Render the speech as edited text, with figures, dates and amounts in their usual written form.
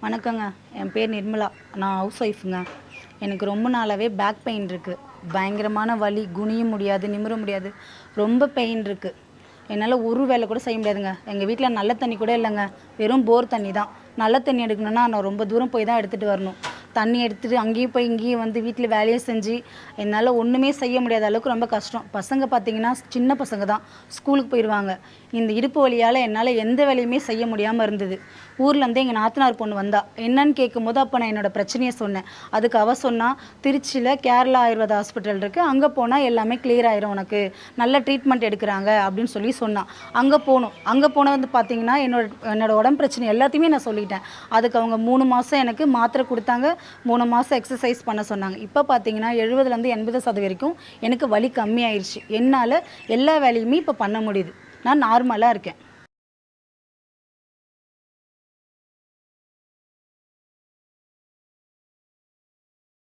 வணக்கங்க. என் பேர் நிர்மலா. நான் ஹவுஸ் ஒய்ஃபுங்க. எனக்கு ரொம்ப நாளாகவே பேக் பெயின் இருக்குது. பயங்கரமான வலி, குனிய முடியாது, நிமிர முடியாது. ரொம்ப பெயின் இருக்குது. என்னால் ஒரு வேலை கூட செய்ய முடியாதுங்க. எங்கள் வீட்டில் நல்ல தண்ணி கூட இல்லைங்க. வெறும் போர் தண்ணி தான். நல்ல தண்ணி எடுக்கணும்னா நான் ரொம்ப தூரம் போய் தான் எடுத்துகிட்டு வரணும். தண்ணி எடுத்துகிட்டு அங்கேயும் போய் இங்கேயும் வந்து வீட்டில் வேலையை செஞ்சு என்னால் ஒன்றுமே செய்ய முடியாத அளவுக்கு ரொம்ப கஷ்டம். பசங்க பார்த்திங்கன்னா சின்ன பசங்க தான், ஸ்கூலுக்கு போயிடுவாங்க. இந்த இடுப்பு வலியால் என்னால் எந்த வேலையுமே செய்ய முடியாமல் இருந்தது. ஊர்லேருந்து எங்கள் நாத்தனார் பொண்ணு வந்தா. என்னன்னு கேட்கும்போது அப்போ நான் என்னோடய பிரச்சனையை சொன்னேன். அதுக்கு அவள் சொன்னால், திருச்சியில் கேரளா ஆயுர்வேத ஹாஸ்பிட்டல் இருக்குது, அங்கே போனால் எல்லாமே கிளியர் ஆயிரும், உனக்கு நல்ல ட்ரீட்மெண்ட் எடுக்கிறாங்க அப்படின்னு சொல்லி சொன்னான். அங்கே போனோம். அங்கே போன வந்து பார்த்திங்கன்னா என்னோட உடம்பு பிரச்சனை எல்லாத்தையுமே நான் சொல்லிட்டேன். அதுக்கு அவங்க 3 மாதம் எனக்கு மாத்திரை கொடுத்தாங்க. 3 மாதம் எக்ஸசைஸ் பண்ண சொன்னாங்க. இப்போ பார்த்தீங்கன்னா 70லேருந்து 80% வரைக்கும் எனக்கு வலி கம்மியாயிருச்சு. என்னால் எல்லா வேலையுமே இப்போ பண்ண முடியுது. நான் நார்மலாக இருக்கேன்.